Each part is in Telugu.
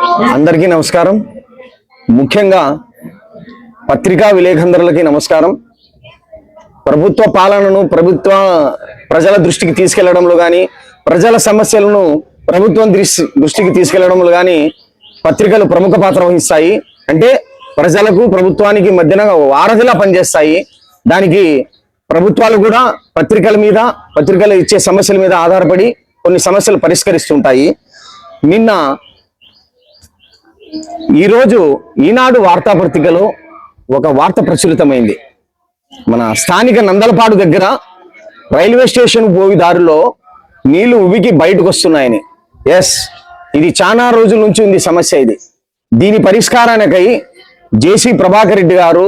అందరికీ నమస్కారం. ముఖ్యంగా పత్రికా విలేకరులకి నమస్కారం. ప్రభుత్వ పాలనను ప్రజల దృష్టికి తీసుకెళ్లడంలో కానీ, ప్రజల సమస్యలను ప్రభుత్వం దృష్టికి తీసుకెళ్లడంలో కానీ పత్రికలు ప్రముఖ పాత్ర వహిస్తాయి. అంటే ప్రజలకు ప్రభుత్వానికి మధ్యన వారధిలా పనిచేస్తాయి. దానికి ప్రభుత్వాలు కూడా పత్రికలు ఇచ్చే సమస్యల మీద ఆధారపడి కొన్ని సమస్యలు పరిష్కరిస్తుంటాయి. ఈరోజు ఈనాడు వార్తాపత్రికలో ఒక వార్త ప్రచురితమైంది. మన స్థానిక నందలపాడు దగ్గర రైల్వే స్టేషన్ పోయి దారిలో నీళ్లు ఉబికి బయటకు వస్తున్నాయని. ఇది చాలా రోజుల నుంచి ఉంది సమస్య. దీని పరిష్కారానికై జేసీ ప్రభాకర్ రెడ్డి గారు,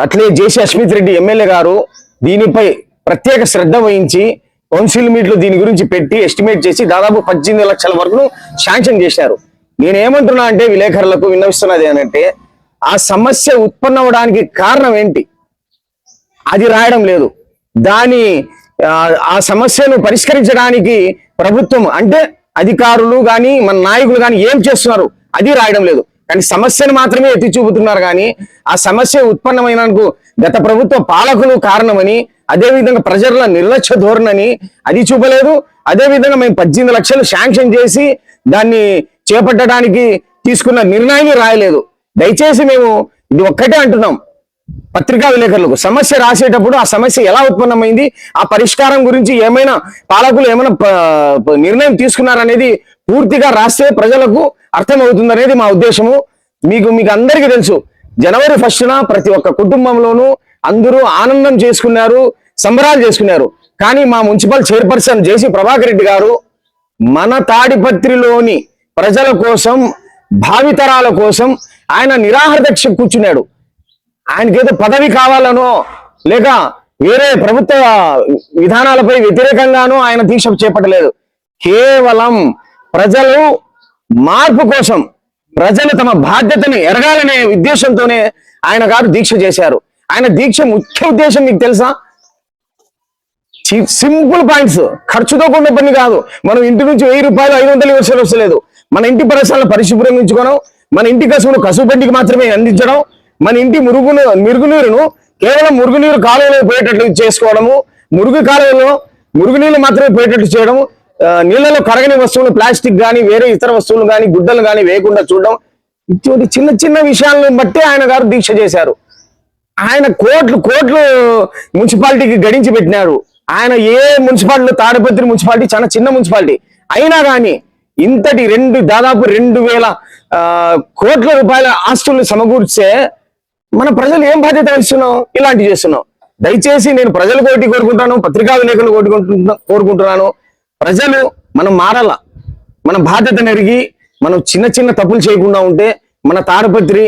అట్లే జేసీ అస్మిత్ రెడ్డి ఎమ్మెల్యే గారు దీనిపై ప్రత్యేక శ్రద్ధ వహించి కౌన్సిల్ మీట్లు దీని గురించి పెట్టి ఎస్టిమేట్ చేసి దాదాపు 18 లక్షల వరకు శాంక్షన్ చేశారు. నేనేమంటున్నా అంటే విలేకరులకు విన్నవిస్తున్నది అంటే, ఆ సమస్య ఉత్పన్నవడానికి కారణం ఏంటి అది రాయడం లేదు. ఆ సమస్యను పరిష్కరించడానికి ప్రభుత్వం అంటే అధికారులు కానీ మన నాయకులు కానీ ఏం చేస్తున్నారు అది రాయడం లేదు. కానీ సమస్యను మాత్రమే ఎత్తి చూపుతున్నారు. కానీ ఆ సమస్య ఉత్పన్నమైనందుకు గత ప్రభుత్వ పాలకులు కారణమని, అదేవిధంగా ప్రజల నిర్లక్ష్య ధోరణని అది చూపలేదు. అదేవిధంగా మేము 18 లక్షలు శాంక్షన్ చేసి దాన్ని చేపట్టడానికి తీసుకున్న నిర్ణయాన్ని రాయలేదు. దయచేసి మేము ఇది ఒక్కటే అంటున్నాం పత్రికా విలేకరులకు, సమస్య రాసేటప్పుడు ఆ సమస్య ఎలా ఉత్పన్నమైంది, ఆ పరిష్కారం గురించి ఏమైనా పాలకులు ఏమైనా నిర్ణయం తీసుకున్నారనేది పూర్తిగా రాస్తే ప్రజలకు అర్థమవుతుంది అనేది మా ఉద్దేశము. మీకు అందరికీ తెలుసు, జనవరి 1న ప్రతి ఒక్క కుటుంబంలోనూ అందరూ ఆనందం చేసుకున్నారు, సంబరాలు చేసుకున్నారు. కానీ మా మున్సిపల్ చైర్పర్సన్ జేసీ ప్రభాకర్ రెడ్డి గారు మన తాడిపత్రిలోని ప్రజల కోసం, భావితరాల కోసం ఆయన నిరాహార దీక్ష కూర్చున్నాడు. ఆయనకేదో పదవి కావాలనో లేక వేరే ప్రభుత్వ విధానాలపై వ్యతిరేకంగానో ఆయన దీక్ష చేపట్టలేదు. కేవలం ప్రజలు మార్పు కోసం, ప్రజలు తమ బాధ్యతని ఎరగాలనే ఉద్దేశంతోనే ఆయన గారు దీక్ష చేశారు. ఆయన దీక్ష ముఖ్య ఉద్దేశం మీకు తెలుసా? సింపుల్ పాయింట్స్, ఖర్చుతో కూడిన పని కాదు. మనం ఇంటి నుంచి 1000 రూపాయలు 500 ఇవ్వాల్సిన వస్తలేదు. మన ఇంటి పరిసరాలను పరిశుభ్రంగా, మన ఇంటి కసుబండికి మాత్రమే అందించడం, మన ఇంటి మురుగునీరును కేవలం మురుగునీరు కాలువలో పోయేటట్లు చేసుకోవడము, మురుగునీళ్ళు మాత్రమే పోయేటట్లు చేయడం, నీళ్లలో కరగని వస్తువులు ప్లాస్టిక్ కానీ వేరే ఇతర వస్తువులు కానీ గుడ్డలు కానీ వేయకుండా చూడడం, ఇటువంటి చిన్న చిన్న విషయాలను బట్టి ఆయన గారు దీక్ష చేశారు. ఆయన కోట్లు మున్సిపాలిటీకి గడించి పెట్టినారు. ఆయన ఏ మున్సిపాలిటీ, తాడిపత్రి మున్సిపాలిటీ చాలా చిన్న మున్సిపాలిటీ అయినా కానీ ఇంతటి దాదాపు 2000 కోట్ల రూపాయల ఆస్తులను సమకూర్చే మన ప్రజలు ఏం బాధ్యత వహిస్తున్నాం, ఇలాంటివి చేస్తున్నాం. దయచేసి నేను ప్రజలకు ఒకటి కోరుకుంటాను, పత్రికా విలేకరులు కోరుకుంటున్నాను. ప్రజలు మనం మారాల, మన బాధ్యతను ఎరిగి మనం చిన్న చిన్న తప్పులు చేయకుండా ఉంటే మన తాడిపత్రి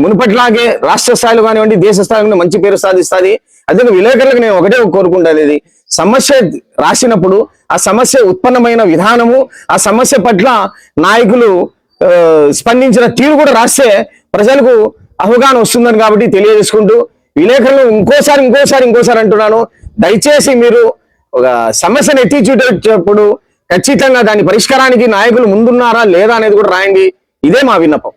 మునుపట్లాగే రాష్ట్ర స్థాయిలో కానివ్వండి, దేశ స్థాయిలో మంచి పేరు సాధిస్తుంది. అదే విలేకరులకు నేను ఒకటే కోరుకుంటాను, సమస్య రాసినప్పుడు ఆ సమస్య ఉత్పన్నమైన విధానము, ఆ సమస్య పట్ల నాయకులు స్పందించిన తీరు కూడా రాస్తే ప్రజలకు అవగాహన వస్తుందని కాబట్టి తెలియజేసుకుంటూ, విలేకరులు ఇంకోసారి అంటున్నాను, దయచేసి మీరు ఒక సమస్యను ఎత్తి చూపేటప్పుడు ఖచ్చితంగా దాని పరిష్కారానికి నాయకులు ముందున్నారా లేదా అనేది కూడా రాయండి. ఇదే మా విన్నపం.